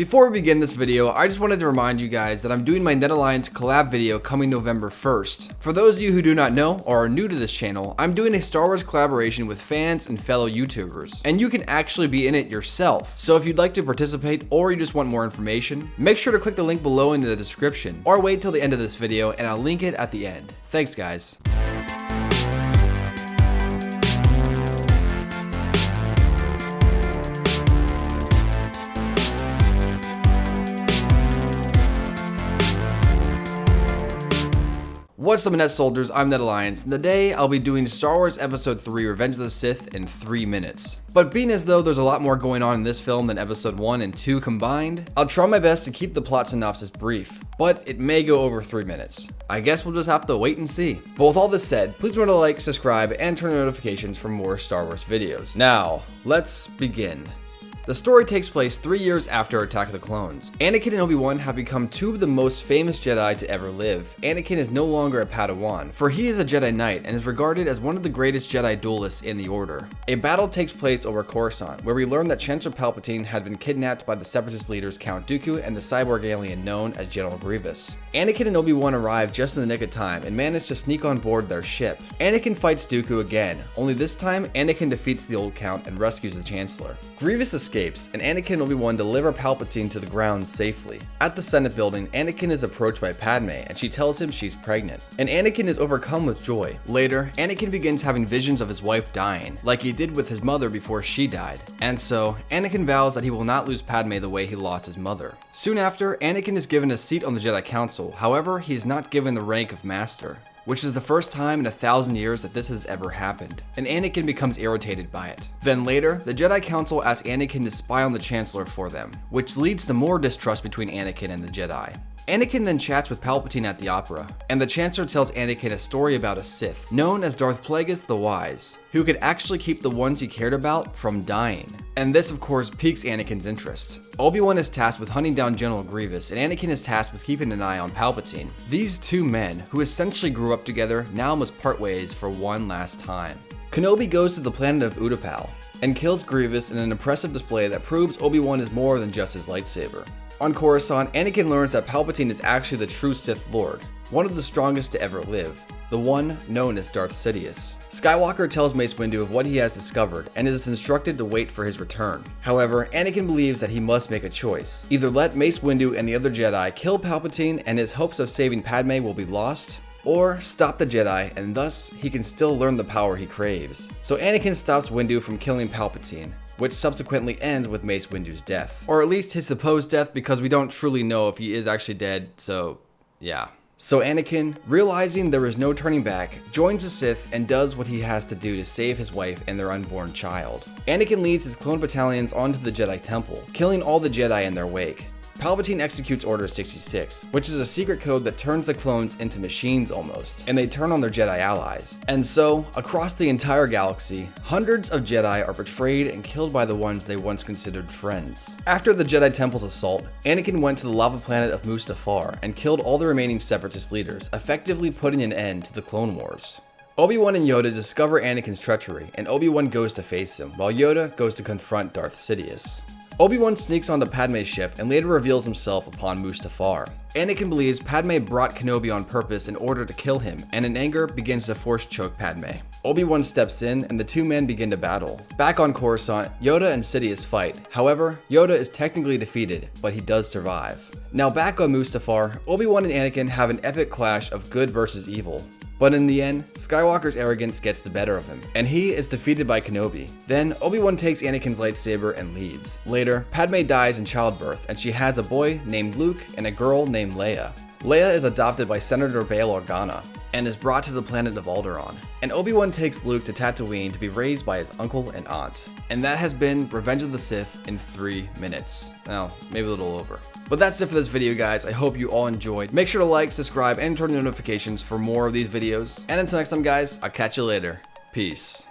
Before we begin this video, I just wanted to remind you guys that I'm doing my Net Alliance collab video coming November 1st. For those of you who do not know or are new to this channel, I'm doing a Star Wars collaboration with fans and fellow YouTubers, and you can actually be in it yourself. So if you'd like to participate or you just want more information, make sure to click the link below in the description or wait till the end of this video and I'll link it at the end. Thanks guys. What's up Net Soldiers, I'm Net Alliance, and today I'll be doing Star Wars Episode 3 Revenge of the Sith in 3 minutes. But being as though there's a lot more going on in this film than Episode 1 and 2 combined, I'll try my best to keep the plot synopsis brief, but it may go over 3 minutes. I guess we'll just have to wait and see. But with all this said, please remember to like, subscribe, and turn on notifications for more Star Wars videos. Now, let's begin. The story takes place 3 years after Attack of the Clones. Anakin and Obi-Wan have become two of the most famous Jedi to ever live. Anakin is no longer a Padawan, for he is a Jedi Knight and is regarded as one of the greatest Jedi duelists in the Order. A battle takes place over Coruscant, where we learn that Chancellor Palpatine had been kidnapped by the Separatist leaders Count Dooku and the cyborg alien known as General Grievous. Anakin and Obi-Wan arrive just in the nick of time and manage to sneak on board their ship. Anakin fights Dooku again, only this time Anakin defeats the old Count and rescues the Chancellor. Grievous escapes, and Anakin and Obi-Wan deliver Palpatine to the ground safely. At the Senate building, Anakin is approached by Padme, and she tells him she's pregnant. And Anakin is overcome with joy. Later, Anakin begins having visions of his wife dying, like he did with his mother before she died. And so, Anakin vows that he will not lose Padme the way he lost his mother. Soon after, Anakin is given a seat on the Jedi Council, however, he is not given the rank of Master, which is the first time in 1,000 years that this has ever happened, and Anakin becomes irritated by it. Then later, the Jedi Council asks Anakin to spy on the Chancellor for them, which leads to more distrust between Anakin and the Jedi. Anakin then chats with Palpatine at the opera, and the Chancellor tells Anakin a story about a Sith, known as Darth Plagueis the Wise, who could actually keep the ones he cared about from dying. And this of course piques Anakin's interest. Obi-Wan is tasked with hunting down General Grievous, and Anakin is tasked with keeping an eye on Palpatine. These two men, who essentially grew up together, now must part ways for one last time. Kenobi goes to the planet of Utapau, and kills Grievous in an impressive display that proves Obi-Wan is more than just his lightsaber. On Coruscant, Anakin learns that Palpatine is actually the true Sith Lord, one of the strongest to ever live, the one known as Darth Sidious. Skywalker tells Mace Windu of what he has discovered and is instructed to wait for his return. However, Anakin believes that he must make a choice. Either let Mace Windu and the other Jedi kill Palpatine and his hopes of saving Padme will be lost, or stop the Jedi and thus he can still learn the power he craves. So Anakin stops Windu from killing Palpatine, which subsequently ends with Mace Windu's death. Or at least his supposed death, because we don't truly know if he is actually dead, so yeah. So Anakin, realizing there is no turning back, joins the Sith and does what he has to do to save his wife and their unborn child. Anakin leads his clone battalions onto the Jedi Temple, killing all the Jedi in their wake. Palpatine executes Order 66, which is a secret code that turns the clones into machines almost, and they turn on their Jedi allies. And so, across the entire galaxy, hundreds of Jedi are betrayed and killed by the ones they once considered friends. After the Jedi Temple's assault, Anakin went to the lava planet of Mustafar and killed all the remaining Separatist leaders, effectively putting an end to the Clone Wars. Obi-Wan and Yoda discover Anakin's treachery, and Obi-Wan goes to face him, while Yoda goes to confront Darth Sidious. Obi-Wan sneaks onto Padme's ship and later reveals himself upon Mustafar. Anakin believes Padme brought Kenobi on purpose in order to kill him, and in anger begins to force choke Padme. Obi-Wan steps in and the two men begin to battle. Back on Coruscant, Yoda and Sidious fight. However, Yoda is technically defeated, but he does survive. Now back on Mustafar, Obi-Wan and Anakin have an epic clash of good versus evil. But in the end, Skywalker's arrogance gets the better of him, and he is defeated by Kenobi. Then, Obi-Wan takes Anakin's lightsaber and leaves. Later, Padme dies in childbirth, and she has a boy named Luke and a girl named Leia. Leia is adopted by Senator Bail Organa, and is brought to the planet of Alderaan. And Obi-Wan takes Luke to Tatooine to be raised by his uncle and aunt. And that has been Revenge of the Sith in 3 minutes. Well, maybe a little over. But that's it for this video, guys. I hope you all enjoyed. Make sure to like, subscribe, and turn on notifications for more of these videos. And until next time, guys, I'll catch you later. Peace.